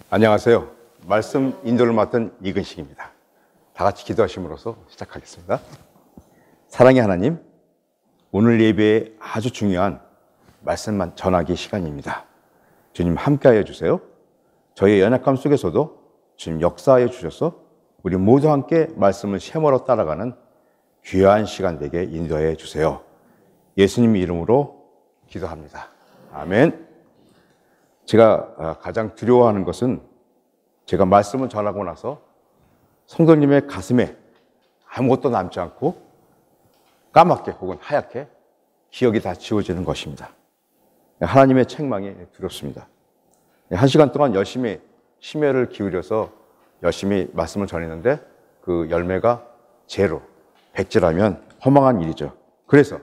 안녕하세요. 말씀 인도를 맡은 이근식입니다. 다 같이 기도하심으로써 시작하겠습니다. 사랑의 하나님, 오늘 예배에 아주 중요한 말씀만 전하기 시간입니다. 주님 함께하여 주세요. 저희의 연약함 속에서도 주님 역사하여 주셔서 우리 모두 함께 말씀을 샘으로 따라가는 귀한 시간 되게 인도해 주세요. 예수님 이름으로 기도합니다. 아멘. 제가 가장 두려워하는 것은 제가 말씀을 전하고 나서 성도님의 가슴에 아무것도 남지 않고 까맣게 혹은 하얗게 기억이 다 지워지는 것입니다. 하나님의 책망이 두렵습니다. 한 시간 동안 열심히 심혈을 기울여서 열심히 말씀을 전했는데 그 열매가 제로, 백지라면 허망한 일이죠. 그래서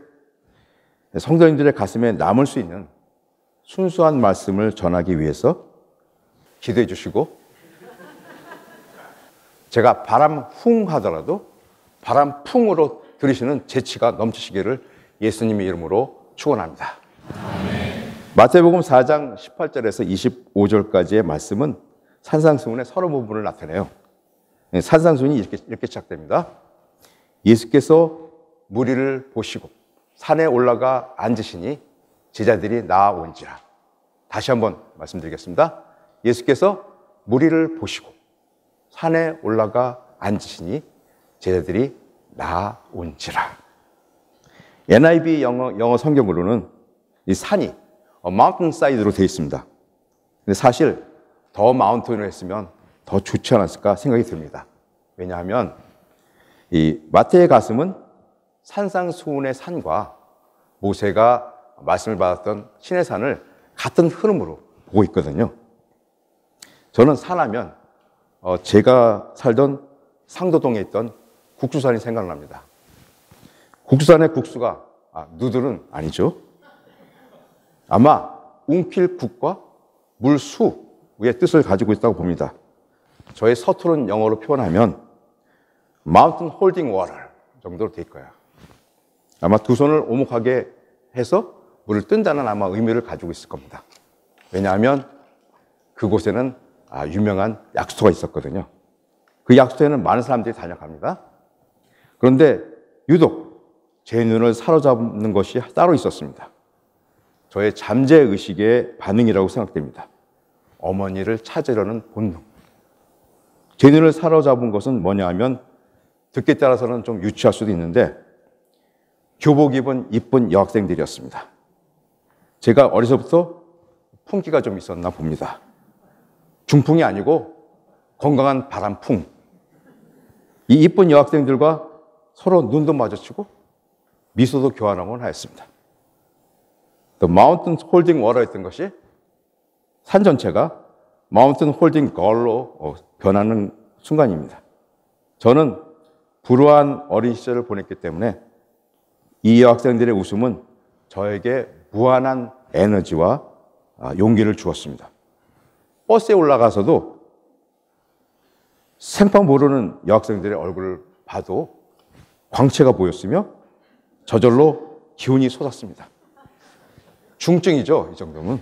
성도님들의 가슴에 남을 수 있는 순수한 말씀을 전하기 위해서 기도해 주시고, 제가 바람 쿵 하더라도 바람 풍으로 들으시는 재치가 넘치시기를 예수님의 이름으로 축원합니다. 마태복음 4장 18절에서 25절까지의 말씀은 산상수훈의 서로 부분을 나타내요. 산상수훈이 이렇게 시작됩니다. 예수께서 무리를 보시고 산에 올라가 앉으시니 제자들이 나아온지라. 다시 한번 말씀드리겠습니다. 예수께서 무리를 보시고 산에 올라가 앉으시니 제자들이 나아온지라. NIV 영어 성경으로는 이 산이 mountain side로 되어 있습니다. 근데 사실 더 마운틴으로 했으면 더 좋지 않았을까 생각이 듭니다. 왜냐하면 이 마태의 가슴은 산상수훈의 산과 모세가 말씀을 받았던 시내산을 같은 흐름으로 보고 있거든요. 저는 산하면 제가 살던 상도동에 있던 국수산이 생각납니다. 국수산의 국수가 누들은 아니죠. 아마 웅필국과 물수의 뜻을 가지고 있다고 봅니다. 저의 서투른 영어로 표현하면 Mountain Holding Water 정도로 될 거야. 아마 두 손을 오목하게 해서 물을 뜬다는 아마 의미를 가지고 있을 겁니다. 왜냐하면 그곳에는 유명한 약수터가 있었거든요. 그 약수터에는 많은 사람들이 다녀갑니다. 그런데 유독 제 눈을 사로잡는 것이 따로 있었습니다. 저의 잠재의식의 반응이라고 생각됩니다. 어머니를 찾으려는 본능. 제 눈을 사로잡은 것은 뭐냐 하면 듣기에 따라서는 좀 유치할 수도 있는데 교복 입은 이쁜 여학생들이었습니다. 제가 어려서부터 풍기가 좀 있었나 봅니다. 중풍이 아니고 건강한 바람풍. 이 이쁜 여학생들과 서로 눈도 마주치고 미소도 교환하곤 하였습니다. The Mountain Holding Water였던 것이 산 전체가 Mountain Holding Girl로 변하는 순간입니다. 저는 불우한 어린 시절을 보냈기 때문에 이 여학생들의 웃음은 저에게 무한한 에너지와 용기를 주었습니다. 버스에 올라가서도 생판 모르는 여학생들의 얼굴을 봐도 광채가 보였으며 저절로 기운이 솟았습니다. 중증이죠, 이 정도면.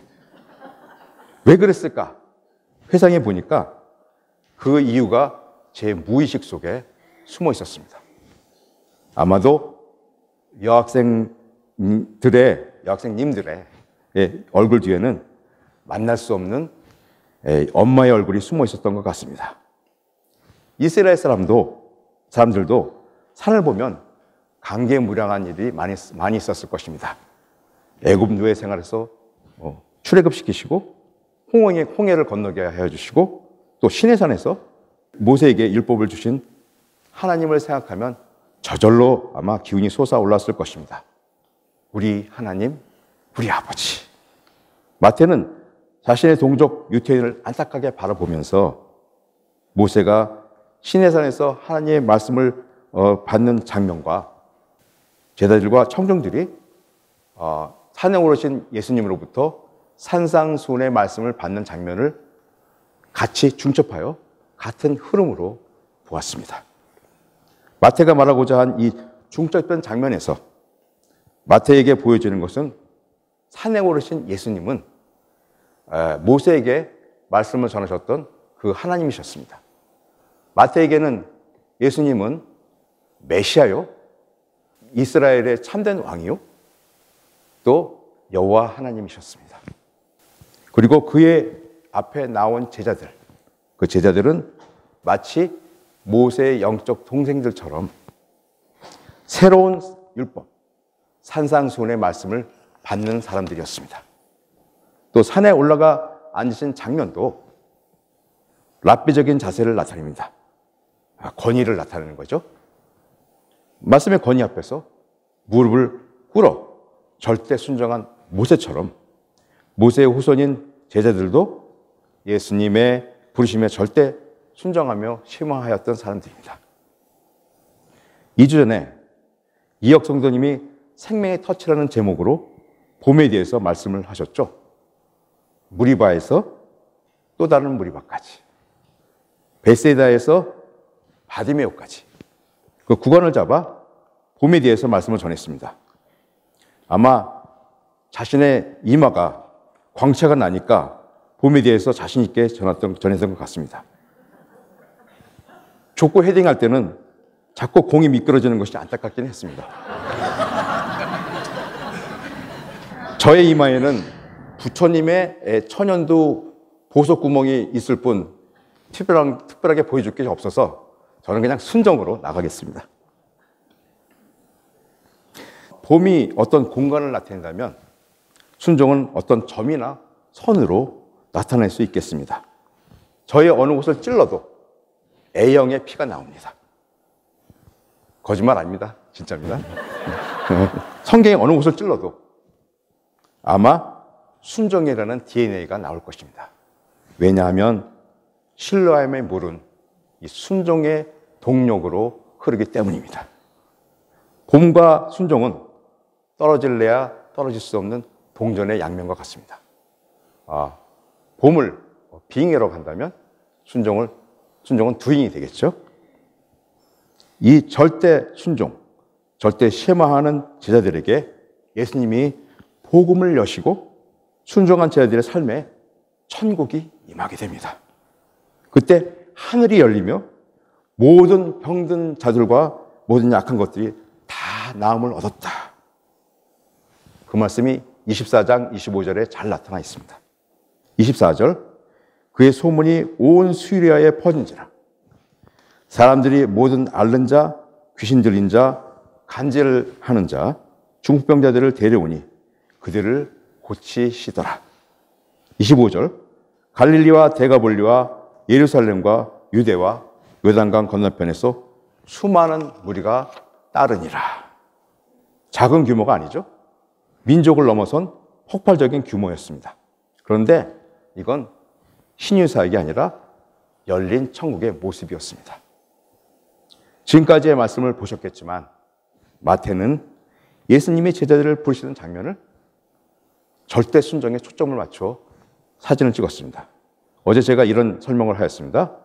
왜 그랬을까? 회상해 보니까 그 이유가 제 무의식 속에 숨어 있었습니다. 아마도 여학생님들의 얼굴 뒤에는 만날 수 없는 엄마의 얼굴이 숨어 있었던 것 같습니다. 이스라엘 사람들도 산을 보면 감개무량한 일이 많이 있었을 것입니다. 애굽 노예 생활에서 출애굽시키시고 홍해를 건너게 하여 주시고 또 시내산에서 모세에게 율법을 주신 하나님을 생각하면 저절로 아마 기운이 솟아올랐을 것입니다. 우리 하나님, 우리 아버지. 마태는 자신의 동족 유태인을 안타깝게 바라보면서 모세가 시내산에서 하나님의 말씀을 받는 장면과 제자들과 청중들이 산에 오르신 예수님으로부터 산상수훈의 말씀을 받는 장면을 같이 중첩하여 같은 흐름으로 보았습니다. 마태가 말하고자 한 이 중첩된 장면에서 마태에게 보여지는 것은 산에 오르신 예수님은 모세에게 말씀을 전하셨던 그 하나님이셨습니다. 마태에게는 예수님은 메시아요, 이스라엘의 참된 왕이요, 또 여호와 하나님이셨습니다. 그리고 그의 앞에 나온 제자들, 그 제자들은 마치 모세의 영적 동생들처럼 새로운 율법, 산상수훈의 말씀을 받는 사람들이었습니다. 또 산에 올라가 앉으신 장면도 랍비적인 자세를 나타냅니다. 권위를 나타내는 거죠. 말씀의 권위 앞에서 무릎을 꿇어 절대 순종한 모세처럼 모세의 후손인 제자들도 예수님의 부르심에 절대 순종하며 심화하였던 사람들입니다. 2주 전에 이혁 성도님이 생명의 터치라는 제목으로 봄에 대해서 말씀을 하셨죠. 무리바에서 또 다른 무리바까지, 베세다에서 바디메오까지 그 구간을 잡아 봄에 대해서 말씀을 전했습니다. 아마 자신의 이마가 광채가 나니까 봄에 대해서 자신 있게 전했던 것 같습니다. 족구 헤딩할 때는 자꾸 공이 미끄러지는 것이 안타깝긴 했습니다. 저의 이마에는 부처님의 천연두 보석 구멍이 있을 뿐 특별하게 보여줄 게 없어서 저는 그냥 순정으로 나가겠습니다. 봄이 어떤 공간을 나타낸다면 순종은 어떤 점이나 선으로 나타낼 수 있겠습니다. 저의 어느 곳을 찔러도 A형의 피가 나옵니다. 거짓말 아닙니다. 진짜입니다. 성경의 어느 곳을 찔러도 아마 순종이라는 DNA가 나올 것입니다. 왜냐하면 신뢰함의 물은 이 순종의 동력으로 흐르기 때문입니다. 봄과 순종은 떨어질래야 떨어질 수 없는 동전의 양면과 같습니다. 봄을 빙의로 간다면 순종은 두잉이 되겠죠. 이 절대 순종, 절대 쉐마하는 제자들에게 예수님이 복음을 여시고 순종한 제자들의 삶에 천국이 임하게 됩니다. 그때 하늘이 열리며 모든 병든 자들과 모든 약한 것들이 다 나음을 얻었다. 그 말씀이 24장 25절에 잘 나타나 있습니다. 24절, 그의 소문이 온 시리아에 퍼진지라 사람들이 모든 앓는 자, 귀신 들린 자, 간질을 하는 자, 중풍병자들을 데려오니 그들을 고치시더라. 25절, 갈릴리와 데가볼리와 예루살렘과 유대와 요단강 건너편에서 수많은 무리가 따르니라. 작은 규모가 아니죠. 민족을 넘어선 폭발적인 규모였습니다. 그런데 이건 신유사역이 아니라 열린 천국의 모습이었습니다. 지금까지의 말씀을 보셨겠지만 마태는 예수님이 제자들을 부르시는 장면을 절대 순종에 초점을 맞춰 사진을 찍었습니다. 어제 제가 이런 설명을 하였습니다.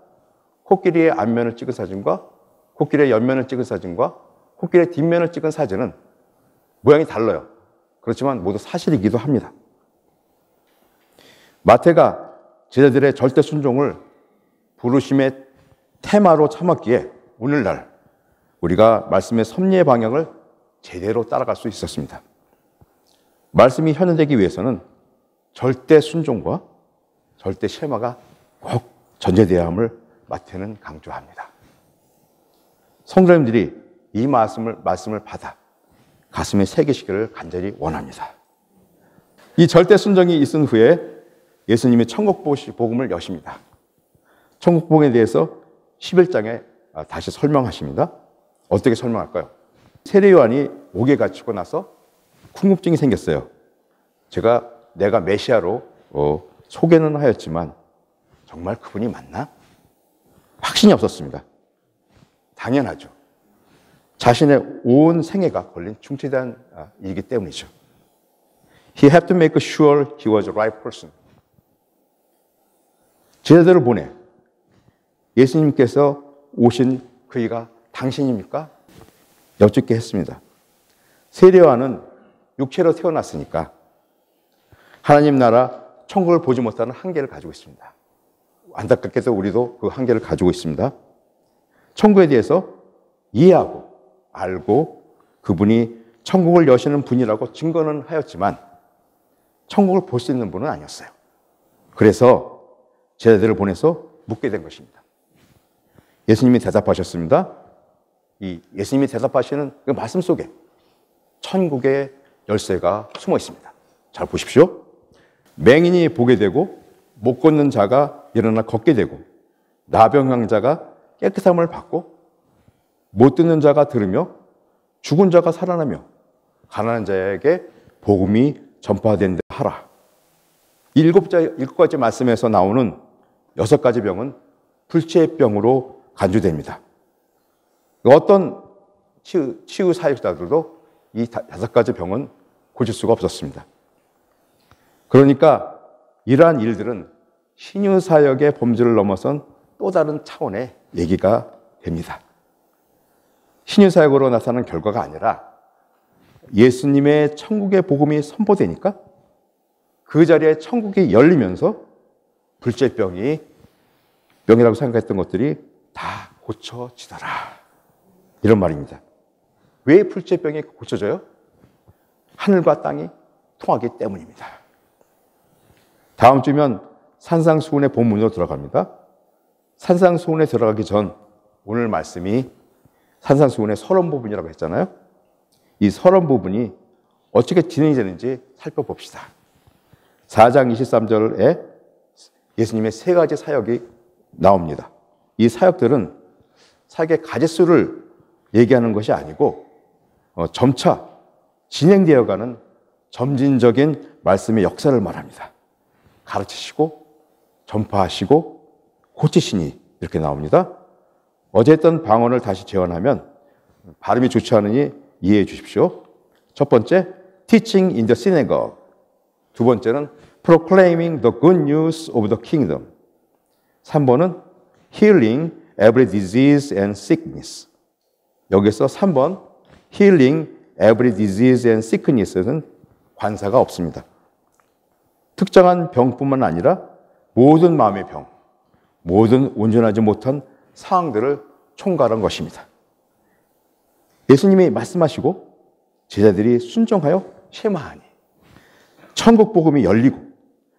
코끼리의 앞면을 찍은 사진과 코끼리의 옆면을 찍은 사진과 코끼리의 뒷면을 찍은 사진은 모양이 달라요. 그렇지만 모두 사실이기도 합니다. 마태가 제자들의 절대 순종을 부르심의 테마로 삼았기에 오늘날 우리가 말씀의 섭리의 방향을 제대로 따라갈 수 있었습니다. 말씀이 현현되기 위해서는 절대 순종과 절대 쉐마가 꼭 전제되어야 함을 마태는 강조합니다. 성도님들이 이 말씀을 받아 가슴에 새기시기를 간절히 원합니다. 이 절대 순종이 있은 후에 예수님이 천국 복음을 여십니다. 천국 복음에 대해서 11장에 다시 설명하십니다. 어떻게 설명할까요? 세례 요한이 옥에 갇히고 나서 궁금증이 생겼어요. 내가 메시아로 소개는 하였지만 정말 그분이 맞나? 확신이 없었습니다. 당연하죠. 자신의 온 생애가 걸린 중대한 일이기 때문이죠. He had to make sure he was the right person. 제자들을 보내 예수님께서 오신 그이가 당신입니까? 여쭙게 했습니다. 세례 요한은 육체로 태어났으니까 하나님 나라 천국을 보지 못하는 한계를 가지고 있습니다. 안타깝게도 우리도 그 한계를 가지고 있습니다. 천국에 대해서 이해하고 알고 그분이 천국을 여시는 분이라고 증거는 하였지만 천국을 볼 수 있는 분은 아니었어요. 그래서 제자들을 보내서 묻게 된 것입니다. 예수님이 대답하셨습니다. 이 예수님이 대답하시는 그 말씀 속에 천국의 열쇠가 숨어 있습니다. 잘 보십시오. 맹인이 보게 되고 못 걷는 자가 일어나 걷게 되고 나병 자가 깨끗함을 받고 못 듣는 자가 들으며 죽은 자가 살아나며 가난한 자에게 복음이 전파된다 하라. 일곱 가지 말씀에서 나오는 6가지 병은 불치의 병으로 간주됩니다. 어떤 치유 사역자들도 이 5가지 병은 고칠 수가 없었습니다. 그러니까 이러한 일들은 신유 사역의 범주를 넘어선 또 다른 차원의 얘기가 됩니다. 신유 사역으로 나타난 결과가 아니라 예수님의 천국의 복음이 선포되니까 그 자리에 천국이 열리면서 불치병이 병이라고 생각했던 것들이 다 고쳐지더라. 이런 말입니다. 왜 불치병이 고쳐져요? 하늘과 땅이 통하기 때문입니다. 다음 주면 산상수훈의 본문으로 들어갑니다. 산상수훈에 들어가기 전 오늘 말씀이 산상수훈의 서론 부분이라고 했잖아요. 이 서론 부분이 어떻게 진행이 되는지 살펴봅시다. 4장 23절에 예수님의 3가지 사역이 나옵니다. 이 사역들은 사역의 가짓수를 얘기하는 것이 아니고 점차 진행되어가는 점진적인 말씀의 역사를 말합니다. 가르치시고 전파하시고 고치시니 이렇게 나옵니다. 어제 했던 방언을 다시 재현하면 발음이 좋지 않으니 이해해 주십시오. 첫 번째, teaching in the synagogue. 두 번째는 proclaiming the good news of the kingdom. 3번은 healing every disease and sickness. 여기서 3번 healing every disease and sickness는 관사가 없습니다. 특정한 병뿐만 아니라 모든 마음의 병, 모든 온전하지 못한 상황들을 총괄한 것입니다. 예수님이 말씀하시고 제자들이 순종하여 쉐마하니 천국 복음이 열리고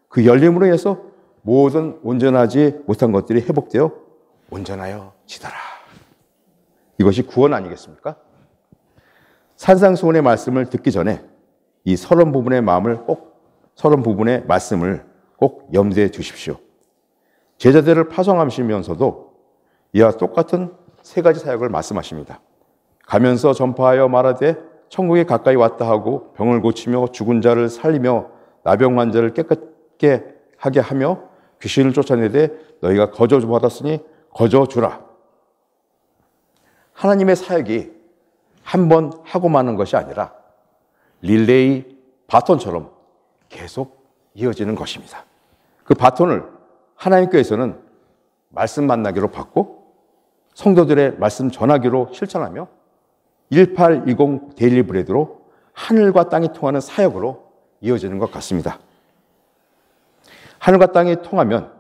그 열림으로 인해서 모든 온전하지 못한 것들이 회복되어 온전하여지더라. 이것이 구원 아니겠습니까? 산상수훈의 말씀을 듣기 전에 이 서론 부분의 서론 부분의 말씀을 꼭 염두에 두십시오. 제자들을 파송하시면서도 이와 똑같은 3가지 사역을 말씀하십니다. 가면서 전파하여 말하되 천국에 가까이 왔다 하고 병을 고치며 죽은 자를 살리며 나병 환자를 깨끗게 하게 하며 귀신을 쫓아내되 너희가 거저 받았으니 거저 주라. 하나님의 사역이 한 번 하고 마는 것이 아니라 릴레이 바톤처럼 계속 이어지는 것입니다. 그 바톤을 하나님께서는 말씀 만나기로 받고 성도들의 말씀 전하기로 실천하며 1810 데일리 브레드로 하늘과 땅이 통하는 사역으로 이어지는 것 같습니다. 하늘과 땅이 통하면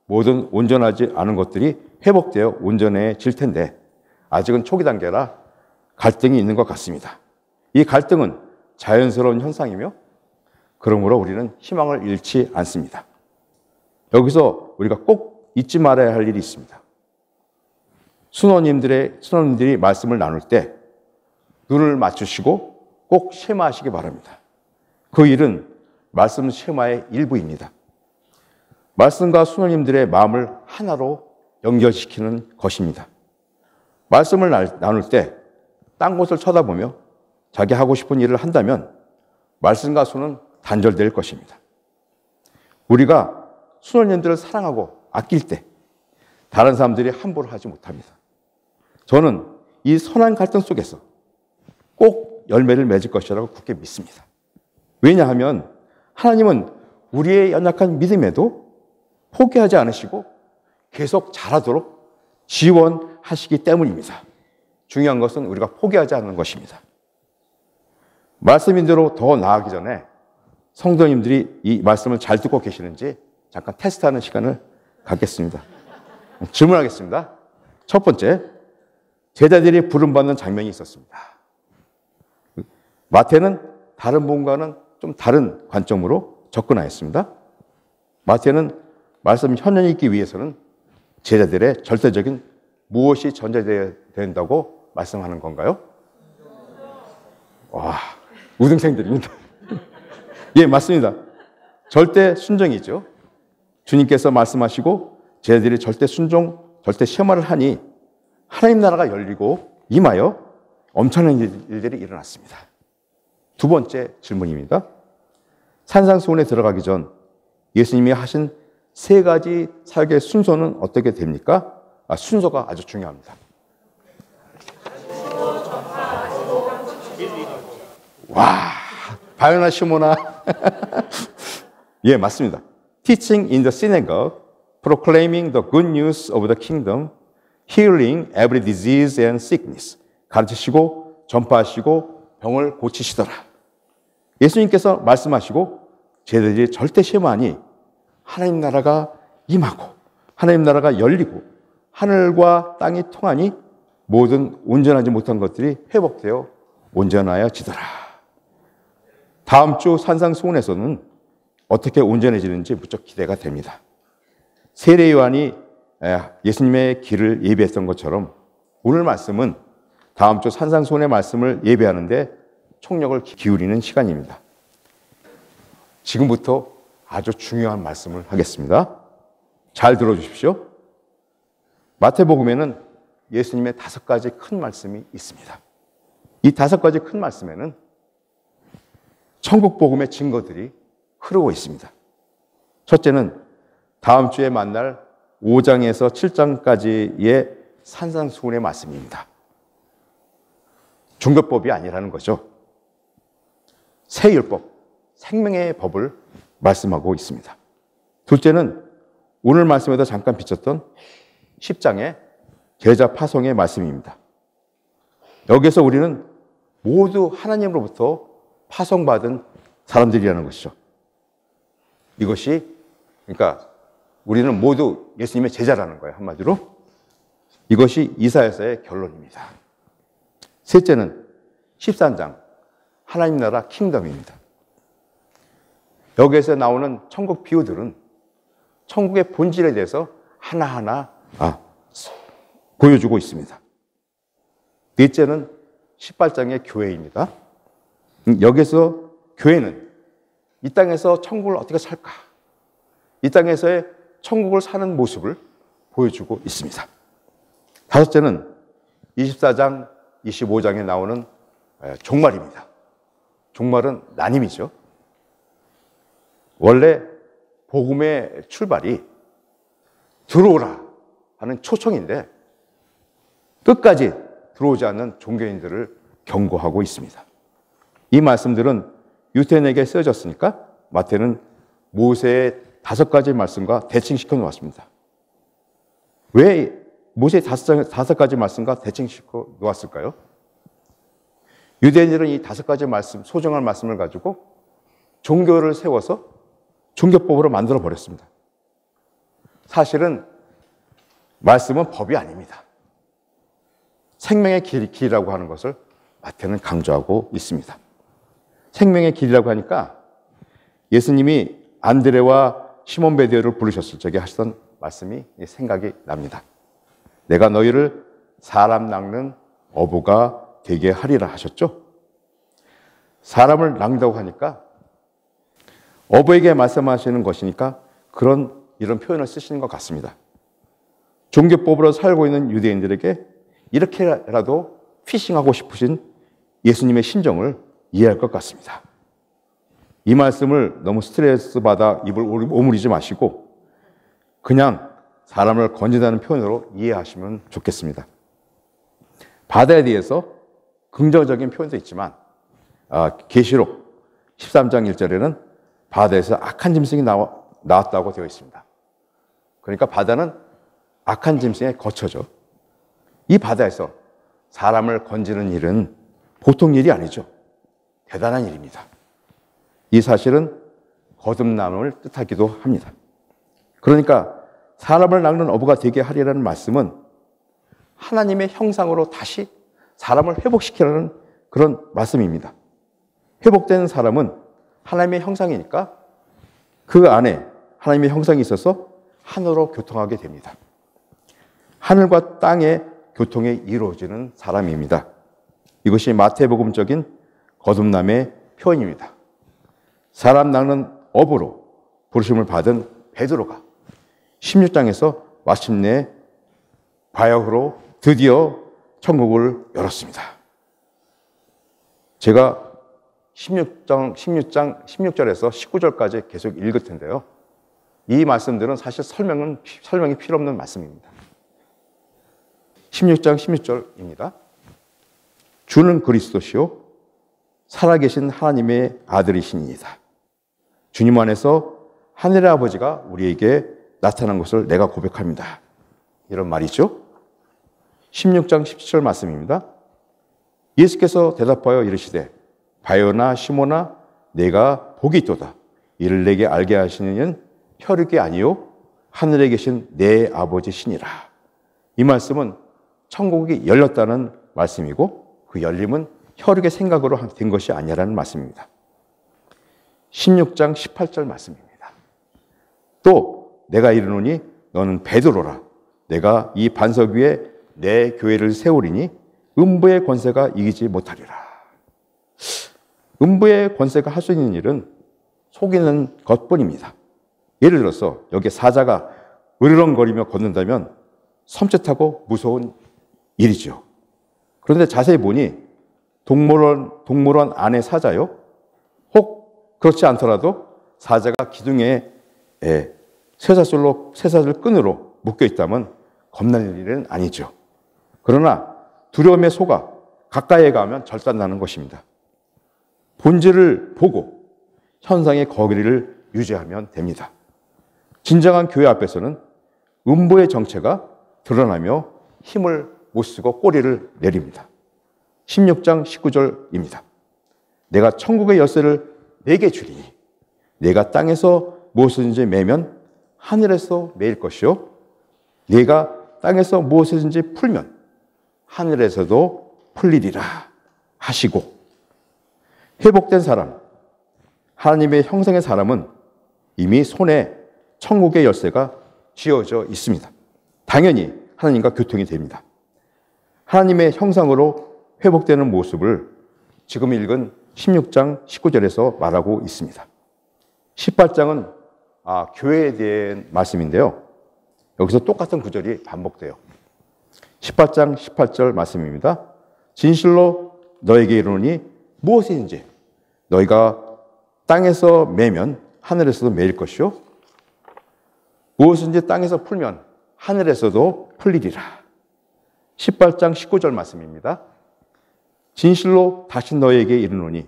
모든 온전하지 않은 것들이 회복되어 온전해질 텐데 아직은 초기 단계라 갈등이 있는 것 같습니다. 이 갈등은 자연스러운 현상이며 그러므로 우리는 희망을 잃지 않습니다. 여기서 우리가 꼭 잊지 말아야 할 일이 있습니다. 순원님들이 말씀을 나눌 때 눈을 맞추시고 꼭 쉐마하시기 바랍니다. 그 일은 말씀 쉐마의 일부입니다. 말씀과 순원님들의 마음을 하나로 연결시키는 것입니다. 말씀을 나눌 때 딴 곳을 쳐다보며 자기 하고 싶은 일을 한다면 말씀과 순은 단절될 것입니다. 우리가 순원님들을 사랑하고 아낄 때 다른 사람들이 함부로 하지 못합니다. 저는 이 선한 갈등 속에서 꼭 열매를 맺을 것이라고 굳게 믿습니다. 왜냐하면 하나님은 우리의 연약한 믿음에도 포기하지 않으시고 계속 자라도록 지원하시기 때문입니다. 중요한 것은 우리가 포기하지 않는 것입니다. 말씀인대로 더 나아가기 전에 성도님들이 이 말씀을 잘 듣고 계시는지 잠깐 테스트하는 시간을 갖겠습니다. 질문하겠습니다. 첫 번째, 제자들이 부름받는 장면이 있었습니다. 마태는 다른 본과는 좀 다른 관점으로 접근하였습니다. 마태는 말씀 현현이 있기 위해서는 제자들의 절대적인 무엇이 전제되어야 된다고 말씀하는 건가요? 와, 우등생들입니다. 예, 맞습니다. 절대 순종이죠. 주님께서 말씀하시고 제자들이 절대 순종, 절대 시험을 하니 하나님 나라가 열리고 임하여 엄청난 일들이 일어났습니다. 두 번째 질문입니다. 산상수훈에 들어가기 전 예수님이 하신 세 가지 사역의 순서는 어떻게 됩니까? 순서가 아주 중요합니다. 와, 바요나 시모나. 예, 맞습니다. Teaching in the synagogue, proclaiming the good news of the kingdom, healing every disease and sickness. 가르치시고 전파하시고 병을 고치시더라. 예수님께서 말씀하시고 제자들이 절대 시험하니 하나님 나라가 임하고 하나님 나라가 열리고 하늘과 땅이 통하니 모든 온전하지 못한 것들이 회복되어 온전하여지더라. 다음 주 산상수훈에서는 어떻게 온전해지는지 무척 기대가 됩니다. 세례 요한이 예수님의 길을 예비했던 것처럼 오늘 말씀은 다음 주 산상수훈의 말씀을 예배하는데 총력을 기울이는 시간입니다. 지금부터 아주 중요한 말씀을 하겠습니다. 잘 들어주십시오. 마태복음에는 예수님의 5가지 큰 말씀이 있습니다. 이 5가지 큰 말씀에는 천국복음의 증거들이 흐르고 있습니다. 첫째는 다음 주에 만날 5장에서 7장까지의 산상수훈의 말씀입니다. 중교법이 아니라는 거죠. 새 율법, 생명의 법을 말씀하고 있습니다. 둘째는 오늘 말씀에도 잠깐 비쳤던 10장의 제자 파송의 말씀입니다. 여기서 우리는 모두 하나님으로부터 파송받은 사람들이라는 것이죠. 이것이 그러니까 우리는 모두 예수님의 제자라는 거예요. 한마디로. 이것이 이사야서의 결론입니다. 셋째는 13장 하나님 나라 킹덤입니다. 여기에서 나오는 천국 비유들은 천국의 본질에 대해서 하나하나 보여주고 있습니다. 넷째는 18장의 교회입니다. 여기서 교회는 이 땅에서 천국을 어떻게 살까? 이 땅에서의 천국을 사는 모습을 보여주고 있습니다. 다섯째는 24장, 25장에 나오는 종말입니다. 종말은 난임이죠. 원래 복음의 출발이 들어오라 하는 초청인데 끝까지 들어오지 않는 종교인들을 경고하고 있습니다. 이 말씀들은 유대인에게 쓰여졌으니까 마태는 모세의 5가지 말씀과 대칭시켜 놓았습니다. 왜 모세의 5가지 말씀과 대칭시켜 놓았을까요? 유대인들은 이 5가지 말씀, 소중한 말씀을 가지고 종교를 세워서 종교법으로 만들어 버렸습니다. 사실은 말씀은 법이 아닙니다. 생명의 길이라고 하는 것을 마태는 강조하고 있습니다. 생명의 길이라고 하니까 예수님이 안드레와 시몬 베드로를 부르셨을 적에 하시던 말씀이 생각이 납니다. 내가 너희를 사람 낚는 어부가 되게 하리라 하셨죠? 사람을 낚는다고 하니까 어부에게 말씀하시는 것이니까 이런 표현을 쓰시는 것 같습니다. 종교법으로 살고 있는 유대인들에게 이렇게라도 피싱하고 싶으신 예수님의 심정을 이해할 것 같습니다. 이 말씀을 너무 스트레스 받아 입을 오므리지 마시고 그냥 사람을 건진다는 표현으로 이해하시면 좋겠습니다. 바다에 대해서 긍정적인 표현도 있지만 계시록 13장 1절에는 바다에서 악한 짐승이 나왔다고 되어 있습니다. 그러니까 바다는 악한 짐승의 거처죠. 이 바다에서 사람을 건지는 일은 보통 일이 아니죠. 대단한 일입니다. 이 사실은 거듭남을 뜻하기도 합니다. 그러니까 사람을 낚는 어부가 되게 하리라는 말씀은 하나님의 형상으로 다시 사람을 회복시키라는 그런 말씀입니다. 회복되는 사람은 하나님의 형상이니까 그 안에 하나님의 형상이 있어서 하늘로 교통하게 됩니다. 하늘과 땅의 교통이 이루어지는 사람입니다. 이것이 마태복음적인 거듭남의 표현입니다. 사람 낚는 어부로 부르심을 받은 베드로가 16장에서 마침내 바야흐로 드디어 천국을 열었습니다. 제가 16절에서 19절까지 계속 읽을 텐데요. 이 말씀들은 사실 설명이 필요 없는 말씀입니다. 16장 16절입니다. 주는 그리스도시요 살아계신 하나님의 아들이시니이다. 주님 안에서 하늘의 아버지가 우리에게 나타난 것을 내가 고백합니다. 이런 말이죠. 16장 17절 말씀입니다. 예수께서 대답하여 이르시되 바요나 시모나 내가 복이 있도다. 이를 내게 알게 하시는 이는 혈육이 아니요 하늘에 계신 내 아버지시니라. 이 말씀은 천국이 열렸다는 말씀이고 그 열림은 혈육의 생각으로 된 것이 아니라는 말씀입니다. 16장 18절 말씀입니다. 또 내가 이르노니 너는 베드로라. 내가 이 반석 위에 내 교회를 세우리니 음부의 권세가 이기지 못하리라. 음부의 권세가 할 수 있는 일은 속이는 것뿐입니다. 예를 들어서 여기 사자가 으르렁거리며 걷는다면 섬찟하고 무서운 일이죠. 그런데 자세히 보니 동물원 안의 사자요. 혹 그렇지 않더라도 사자가 기둥에 쇠사슬 끈으로 묶여 있다면 겁날 일은 아니죠. 그러나 두려움에 속아 가까이에 가면 절단나는 것입니다. 본질을 보고 현상의 거리를 유지하면 됩니다. 진정한 교회 앞에서는 음부의 정체가 드러나며 힘을 못 쓰고 꼬리를 내립니다. 16장 19절입니다. 내가 천국의 열쇠를 내게 주리니 내가 땅에서 무엇이든지 매면 하늘에서 매일 것이요 내가 땅에서 무엇이든지 풀면 하늘에서도 풀리리라 하시고, 회복된 사람, 하나님의 형상의 사람은 이미 손에 천국의 열쇠가 쥐어져 있습니다. 당연히 하나님과 교통이 됩니다. 하나님의 형상으로 회복되는 모습을 지금 읽은 16장 19절에서 말하고 있습니다. 18장은 교회에 대한 말씀인데요. 여기서 똑같은 구절이 반복돼요. 18장 18절 말씀입니다. 진실로 너에게 이르노니 무엇이든지 너희가 땅에서 매면 하늘에서도 매일 것이요 무엇인지 땅에서 풀면 하늘에서도 풀리리라. 18장 19절 말씀입니다. 진실로 다시 너에게 이르노니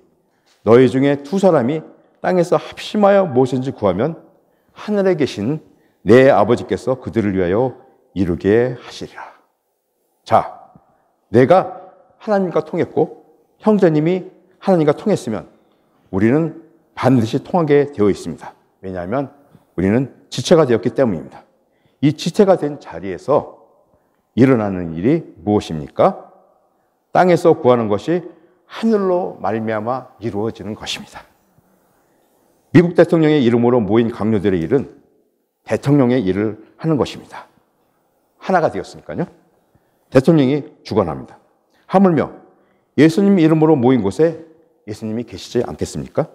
너희 중에 두 사람이 땅에서 합심하여 무엇인지 구하면 하늘에 계신 내 아버지께서 그들을 위하여 이루게 하시리라. 자, 내가 하나님과 통했고 형제님이 하나님과 통했으면 우리는 반드시 통하게 되어 있습니다. 왜냐하면 우리는 지체가 되었기 때문입니다. 이 지체가 된 자리에서 일어나는 일이 무엇입니까? 땅에서 구하는 것이 하늘로 말미암아 이루어지는 것입니다. 미국 대통령의 이름으로 모인 강요들의 일은 대통령의 일을 하는 것입니다. 하나가 되었으니까요. 대통령이 주관합니다. 하물며 예수님 이름으로 모인 곳에 예수님이 계시지 않겠습니까?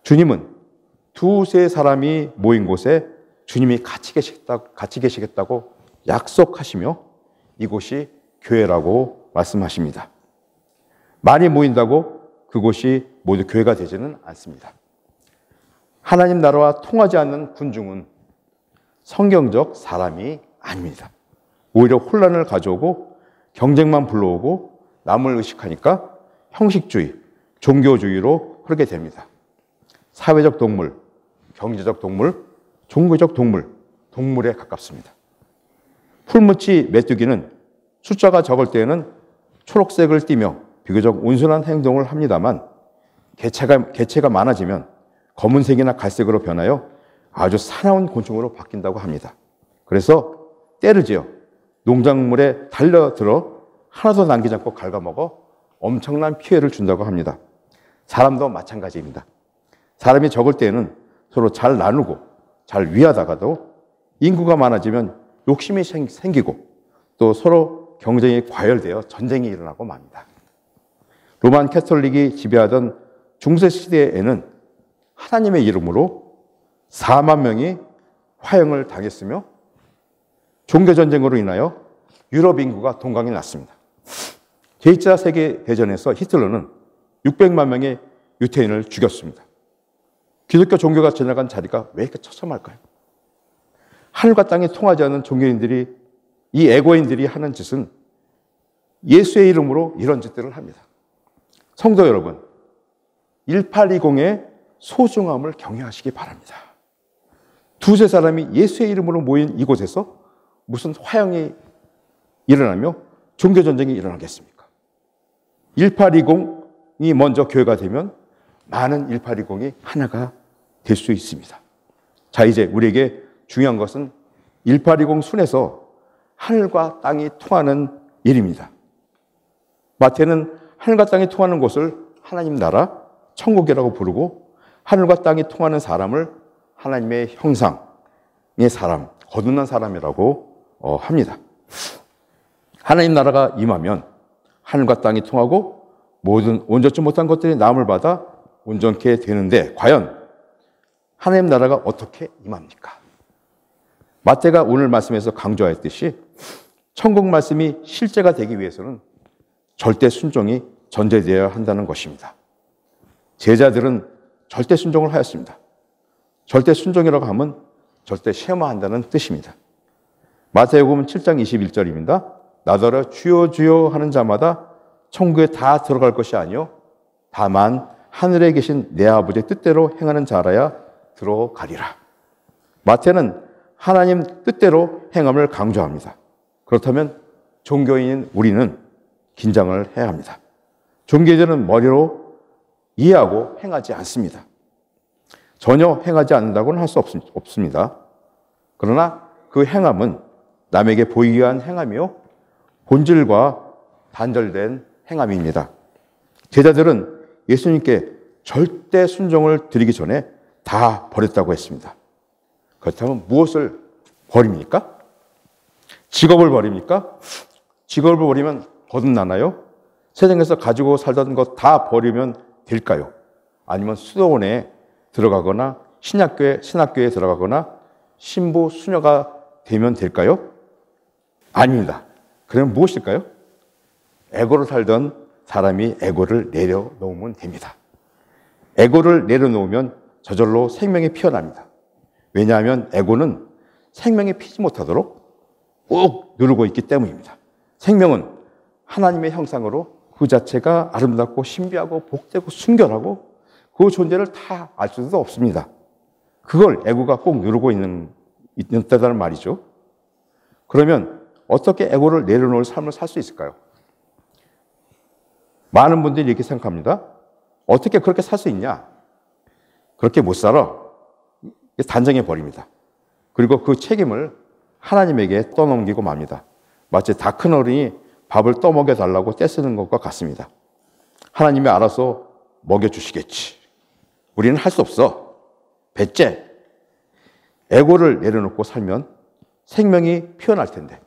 주님은 두세 사람이 모인 곳에 주님이 같이 계시겠다고 약속하시며 이곳이 교회라고 말씀하십니다. 많이 모인다고 그곳이 모두 교회가 되지는 않습니다. 하나님 나라와 통하지 않는 군중은 성경적 사람이 아닙니다. 오히려 혼란을 가져오고 경쟁만 불러오고 남을 의식하니까 형식주의, 종교주의로 흐르게 됩니다. 사회적 동물, 경제적 동물, 종교적 동물, 동물에 가깝습니다. 풀무치 메뚜기는 숫자가 적을 때에는 초록색을 띠며 비교적 온순한 행동을 합니다만 개체가 많아지면 검은색이나 갈색으로 변하여 아주 사나운 곤충으로 바뀐다고 합니다. 그래서 때를 지어 농작물에 달려들어 하나도 남기지 않고 갉아먹어 엄청난 피해를 준다고 합니다. 사람도 마찬가지입니다. 사람이 적을 때에는 서로 잘 나누고 잘 위하다가도 인구가 많아지면 욕심이 생기고 또 서로 경쟁이 과열되어 전쟁이 일어나고 맙니다. 로만 캐톨릭이 지배하던 중세 시대에는 하나님의 이름으로 4만 명이 화형을 당했으며 종교전쟁으로 인하여 유럽 인구가 동강이 났습니다. 제2차 세계대전에서 히틀러는 600만 명의 유태인을 죽였습니다. 기독교 종교가 지나간 자리가 왜 이렇게 처참할까요? 하늘과 땅이 통하지 않는 종교인들이, 이 애고인들이 하는 짓은 예수의 이름으로 이런 짓들을 합니다. 성도 여러분, 1820의 소중함을 경외하시기 바랍니다. 두세 사람이 예수의 이름으로 모인 이곳에서 무슨 화형이 일어나며 종교전쟁이 일어나겠습니까? 1820이 먼저 교회가 되면 많은 1820이 하나가 될 수 있습니다. 자, 이제 우리에게 중요한 것은 1820 순에서 하늘과 땅이 통하는 일입니다. 마태는 하늘과 땅이 통하는 곳을 하나님 나라, 천국이라고 부르고 하늘과 땅이 통하는 사람을 하나님의 형상의 사람, 거듭난 사람이라고 합니다. 하나님 나라가 임하면 하늘과 땅이 통하고 모든 온전치 못한 것들이 남을 받아 온전케 되는데 과연 하나님 나라가 어떻게 임합니까? 마태가 오늘 말씀에서 강조하였듯이 천국 말씀이 실제가 되기 위해서는 절대 순종이 전제되어야 한다는 것입니다. 제자들은 절대 순종을 하였습니다. 절대 순종이라고 하면 절대 쉐마한다는 뜻입니다. 마태복음 7장 21절입니다. 나더러 주여 주여 하는 자마다 천국에 다 들어갈 것이 아니요 다만 하늘에 계신 내 아버지의 뜻대로 행하는 자라야 들어가리라. 마태는 하나님 뜻대로 행함을 강조합니다. 그렇다면 종교인인 우리는 긴장을 해야 합니다. 종교인들은 머리로 이해하고 행하지 않습니다. 전혀 행하지 않는다고는 할 수 없습니다. 그러나 그 행함은 남에게 보이기 위한 행함이요 본질과 단절된 행함입니다. 제자들은 예수님께 절대 순종을 드리기 전에 다 버렸다고 했습니다. 그렇다면 무엇을 버립니까? 직업을 버립니까? 직업을 버리면 거듭나나요? 세상에서 가지고 살던 것 다 버리면 될까요? 아니면 수도원에 들어가거나 신학교에 들어가거나 신부, 수녀가 되면 될까요? 아닙니다. 그러면 무엇일까요? 에고로 살던 사람이 에고를 내려놓으면 됩니다. 에고를 내려놓으면 저절로 생명이 피어납니다. 왜냐하면 에고는 생명이 피지 못하도록 꾹 누르고 있기 때문입니다. 생명은 하나님의 형상으로 그 자체가 아름답고 신비하고 복되고 순결하고 그 존재를 다 알 수도 없습니다. 그걸 에고가 꼭 누르고 있다는 말이죠. 그러면 어떻게 에고를 내려놓을 삶을 살 수 있을까요? 많은 분들이 이렇게 생각합니다. 어떻게 그렇게 살 수 있냐? 그렇게 못 살아. 단정해 버립니다. 그리고 그 책임을 하나님에게 떠넘기고 맙니다. 마치 다 큰 어른이 밥을 떠먹여 달라고 떼쓰는 것과 같습니다. 하나님이 알아서 먹여주시겠지. 우리는 할 수 없어. 배째. 에고를 내려놓고 살면 생명이 피어날 텐데.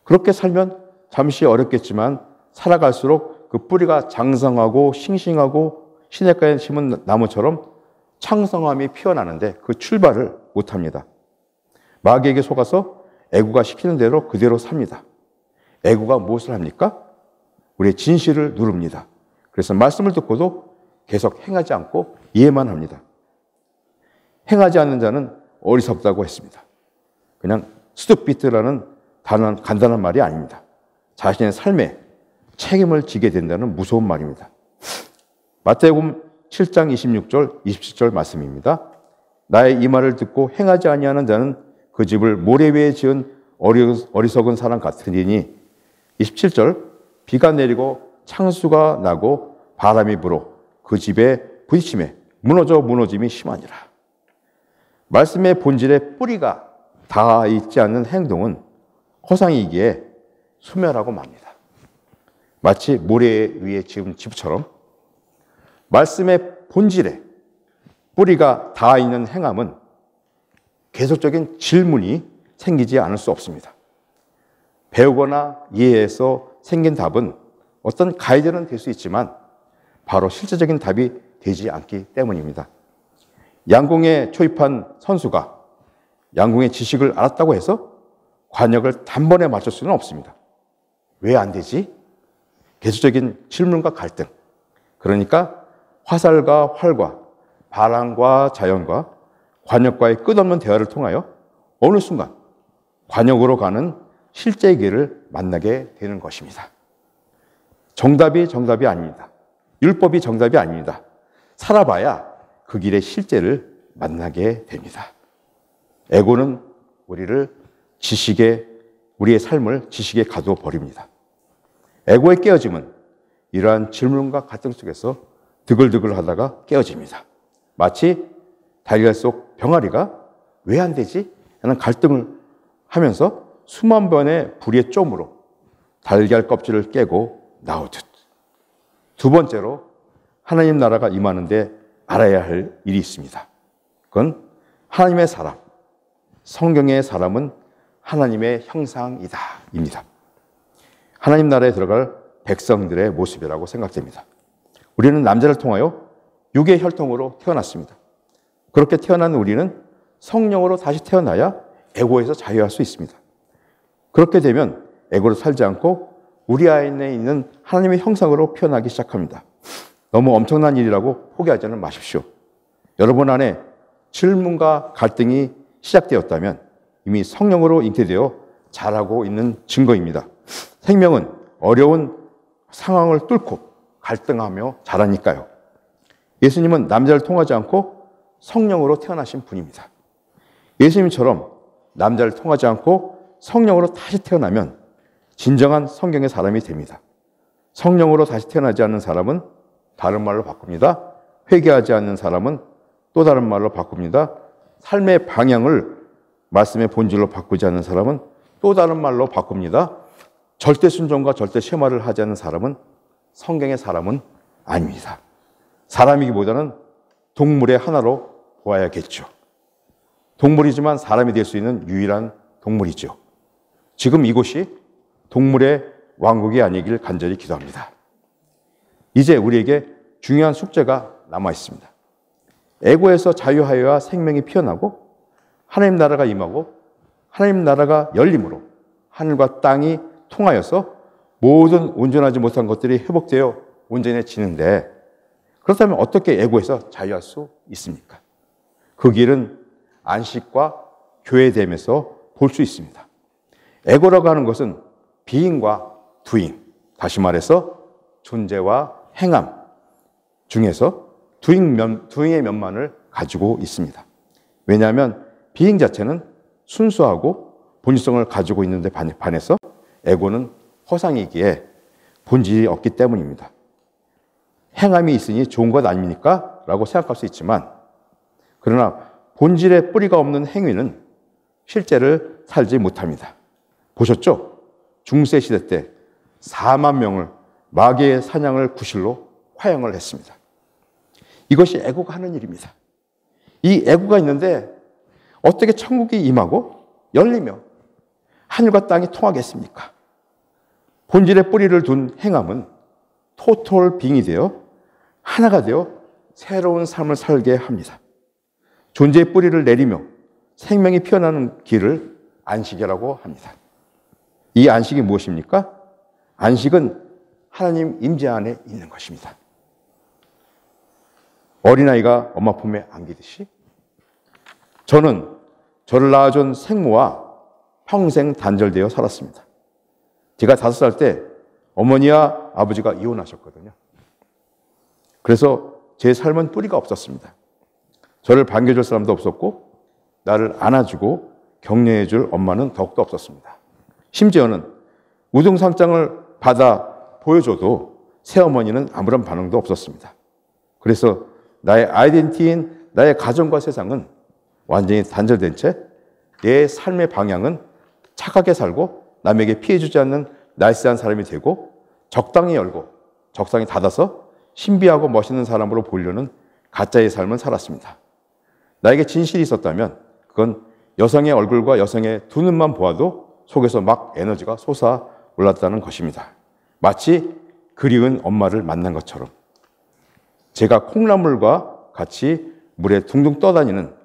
그렇게 살면 잠시 어렵겠지만 살아갈수록 그 뿌리가 장성하고 싱싱하고 시냇가에 심은 나무처럼 창성함이 피어나는데 그 출발을 못합니다. 마귀에게 속아서 에고가 시키는 대로 그대로 삽니다. 에고가 무엇을 합니까? 우리의 진실을 누릅니다. 그래서 말씀을 듣고도 계속 행하지 않고 이해만 합니다. 행하지 않는 자는 어리석다고 했습니다. 그냥 스투피드라는 간단한 말이 아닙니다. 자신의 삶에 책임을 지게 된다는 무서운 말입니다. 마태복음 7장 26절, 27절 말씀입니다. 나의 이 말을 듣고 행하지 아니하는 자는 그 집을 모래 위에 지은 어리석은 사람 같으니 27절 비가 내리고 창수가 나고 바람이 불어 그 집에 부딪힘에 무너짐이 심하니라. 말씀의 본질에 뿌리가 닿아 있지 않는 행동은 허상이기에 소멸하고 맙니다. 마치 모래 위에 지은 집처럼 말씀의 본질에 뿌리가 닿아 있는 행함은 계속적인 질문이 생기지 않을 수 없습니다. 배우거나 이해해서 생긴 답은 어떤 가이드는 될 수 있지만 바로 실제적인 답이 되지 않기 때문입니다. 양궁에 초입한 선수가 양궁의 지식을 알았다고 해서 관역을 단번에 맞출 수는 없습니다. 왜 안 되지? 계속적인 질문과 갈등, 그러니까 화살과 활과 바람과 자연과 관역과의 끝없는 대화를 통하여 어느 순간 관역으로 가는 실제의 길을 만나게 되는 것입니다. 정답이 아닙니다. 율법이 정답이 아닙니다. 살아봐야 그 길의 실제를 만나게 됩니다. 에고는 우리의 삶을 지식에 가두어 버립니다. 에고의 깨어짐은 이러한 질문과 갈등 속에서 드글드글 하다가 깨어집니다. 마치 달걀 속 병아리가 왜 안 되지? 하는 갈등을 하면서 수만 번의 불의 좀으로 달걀 껍질을 깨고 나오듯. 두 번째로 하나님 나라가 임하는데 알아야 할 일이 있습니다. 그건 하나님의 사람, 성경의 사람은 하나님의 형상이다 입니다. 하나님 나라에 들어갈 백성들의 모습이라고 생각됩니다. 우리는 남자를 통하여 육의 혈통으로 태어났습니다. 그렇게 태어난 우리는 성령으로 다시 태어나야 에고에서 자유할 수 있습니다. 그렇게 되면 에고로 살지 않고 우리 안에 있는 하나님의 형상으로 표현하기 시작합니다. 너무 엄청난 일이라고 포기하지는 마십시오. 여러분 안에 질문과 갈등이 시작되었다면 이미 성령으로 잉태되어 자라고 있는 증거입니다. 생명은 어려운 상황을 뚫고 갈등하며 자라니까요. 예수님은 남자를 통하지 않고 성령으로 태어나신 분입니다. 예수님처럼 남자를 통하지 않고 성령으로 다시 태어나면 진정한 성경의 사람이 됩니다. 성령으로 다시 태어나지 않는 사람은 다른 말로 바꿉니다. 회개하지 않는 사람은 또 다른 말로 바꿉니다. 삶의 방향을 말씀의 본질로 바꾸지 않는 사람은 또 다른 말로 바꿉니다. 절대 순종과 절대 쉐마를 하지 않는 사람은 성경의 사람은 아닙니다. 사람이기보다는 동물의 하나로 보아야겠죠. 동물이지만 사람이 될 수 있는 유일한 동물이죠. 지금 이곳이 동물의 왕국이 아니길 간절히 기도합니다. 이제 우리에게 중요한 숙제가 남아 있습니다. 에고에서 자유하여야 생명이 피어나고 하나님 나라가 임하고 하나님 나라가 열림으로 하늘과 땅이 통하여서 모든 온전하지 못한 것들이 회복되어 온전해지는데, 그렇다면 어떻게 에고에서 자유할 수 있습니까? 그 길은 안식과 교회됨에서 볼 수 있습니다. 에고라고 하는 것은 비잉과 두잉, 다시 말해서 존재와 행함 중에서 두잉의 면만을 가지고 있습니다. 왜냐하면 비잉 자체는 순수하고 본질성을 가지고 있는데 반해서 에고는 허상이기에 본질이 없기 때문입니다. 행함이 있으니 좋은 것 아닙니까? 라고 생각할 수 있지만, 그러나 본질에 뿌리가 없는 행위는 실제를 살지 못합니다. 보셨죠? 중세시대 때 4만 명을 마귀의 사냥을 구실로 화형을 했습니다. 이것이 에고가 하는 일입니다. 이 에고가 있는데 어떻게 천국이 임하고 열리며 하늘과 땅이 통하겠습니까? 본질에 뿌리를 둔 행함은 토탈 빙이 되어 하나가 되어 새로운 삶을 살게 합니다. 존재의 뿌리를 내리며 생명이 피어나는 길을 안식이라고 합니다. 이 안식이 무엇입니까? 안식은 하나님 임재 안에 있는 것입니다. 어린아이가 엄마 품에 안기듯이 저는 저를 낳아준 생모와 평생 단절되어 살았습니다. 제가 5살 때 어머니와 아버지가 이혼하셨거든요. 그래서 제 삶은 뿌리가 없었습니다. 저를 반겨줄 사람도 없었고 나를 안아주고 격려해줄 엄마는 더욱더 없었습니다. 심지어는 우등상장을 받아 보여줘도 새어머니는 아무런 반응도 없었습니다. 그래서 나의 아이덴티티인 나의 가정과 세상은 완전히 단절된 채 내 삶의 방향은 착하게 살고 남에게 피해 주지 않는 나이스한 사람이 되고 적당히 열고 적당히 닫아서 신비하고 멋있는 사람으로 보려는 가짜의 삶을 살았습니다. 나에게 진실이 있었다면 그건 여성의 얼굴과 여성의 두 눈만 보아도 속에서 막 에너지가 솟아올랐다는 것입니다. 마치 그리운 엄마를 만난 것처럼 제가 콩나물과 같이 물에 둥둥 떠다니는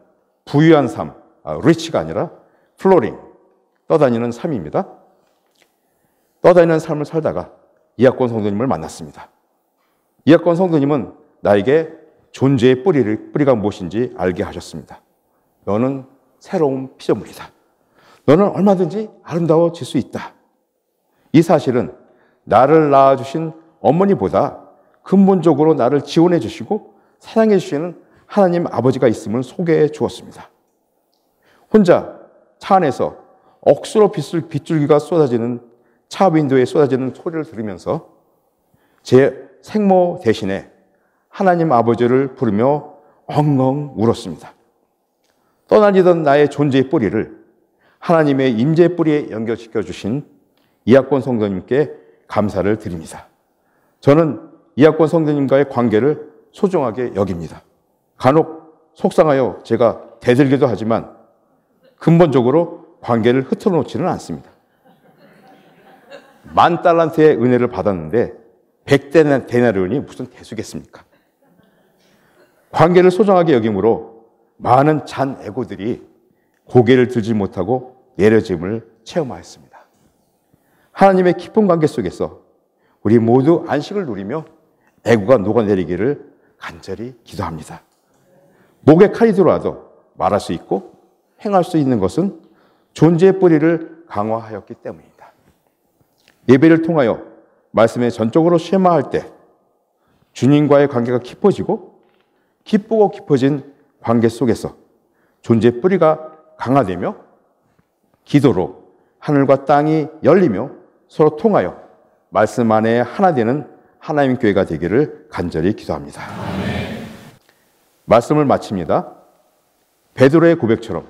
부유한 삶, 리치가 아니라 플로링, 떠다니는 삶입니다. 떠다니는 삶을 살다가 이학권 성도님을 만났습니다. 이학권 성도님은 나에게 존재의 뿌리가 무엇인지 알게 하셨습니다. 너는 새로운 피조물이다. 너는 얼마든지 아름다워질 수 있다. 이 사실은 나를 낳아주신 어머니보다 근본적으로 나를 지원해 주시고 사랑해 주시는 하나님 아버지가 있음을 소개해 주었습니다. 혼자 차 안에서 억수로 빗줄기가 쏟아지는 차 윈도에 쏟아지는 소리를 들으면서 제 생모 대신에 하나님 아버지를 부르며 엉엉 울었습니다. 떠나지던 나의 존재의 뿌리를 하나님의 임재의 뿌리에 연결시켜 주신 이학권 성도님께 감사를 드립니다. 저는 이학권 성도님과의 관계를 소중하게 여깁니다. 간혹 속상하여 제가 대들기도 하지만 근본적으로 관계를 흐트러 놓지는 않습니다. 10,000달란트의 은혜를 받았는데 100데나리온이 무슨 대수겠습니까? 관계를 소중하게 여김으로 많은 잔 애고들이 고개를 들지 못하고 내려짐을 체험하였습니다. 하나님의 깊은 관계 속에서 우리 모두 안식을 누리며 애고가 녹아내리기를 간절히 기도합니다. 목에 칼이 들어와도 말할 수 있고 행할 수 있는 것은 존재의 뿌리를 강화하였기 때문입니다. 예배를 통하여 말씀에 전적으로 쉐마할 때 주님과의 관계가 깊어지고 기쁘고 깊어진 관계 속에서 존재의 뿌리가 강화되며 기도로 하늘과 땅이 열리며 서로 통하여 말씀 안에 하나 되는 하나님 교회가 되기를 간절히 기도합니다. 아멘. 말씀을 마칩니다. 베드로의 고백처럼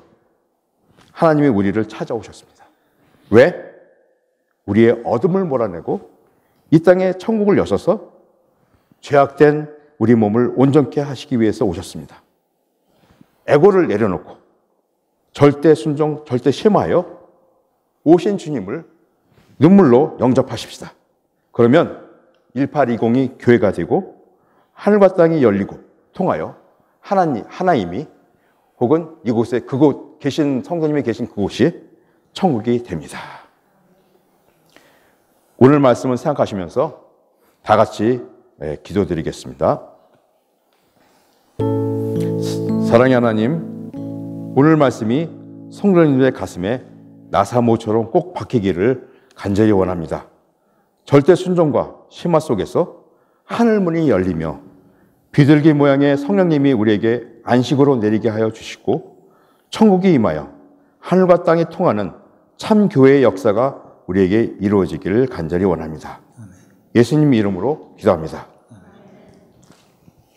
하나님이 우리를 찾아오셨습니다. 왜? 우리의 어둠을 몰아내고 이 땅에 천국을 여셔서 죄악된 우리 몸을 온전케 하시기 위해서 오셨습니다. 애고를 내려놓고 절대 순종, 절대 쉐마하여 오신 주님을 눈물로 영접하십시다. 그러면 1820이 교회가 되고 하늘과 땅이 열리고 통하여 하나님이 혹은 이곳에 그곳 계신 성도님이 계신 그곳이 천국이 됩니다. 오늘 말씀을 생각하시면서 다 같이 기도드리겠습니다. 사랑의 하나님, 오늘 말씀이 성도님들의 가슴에 나사모처럼 꼭 박히기를 간절히 원합니다. 절대 순종과 심화 속에서 하늘문이 열리며 비둘기 모양의 성령님이 우리에게 안식으로 내리게 하여 주시고 천국이 임하여 하늘과 땅이 통하는 참 교회의 역사가 우리에게 이루어지기를 간절히 원합니다. 예수님 이름으로 기도합니다.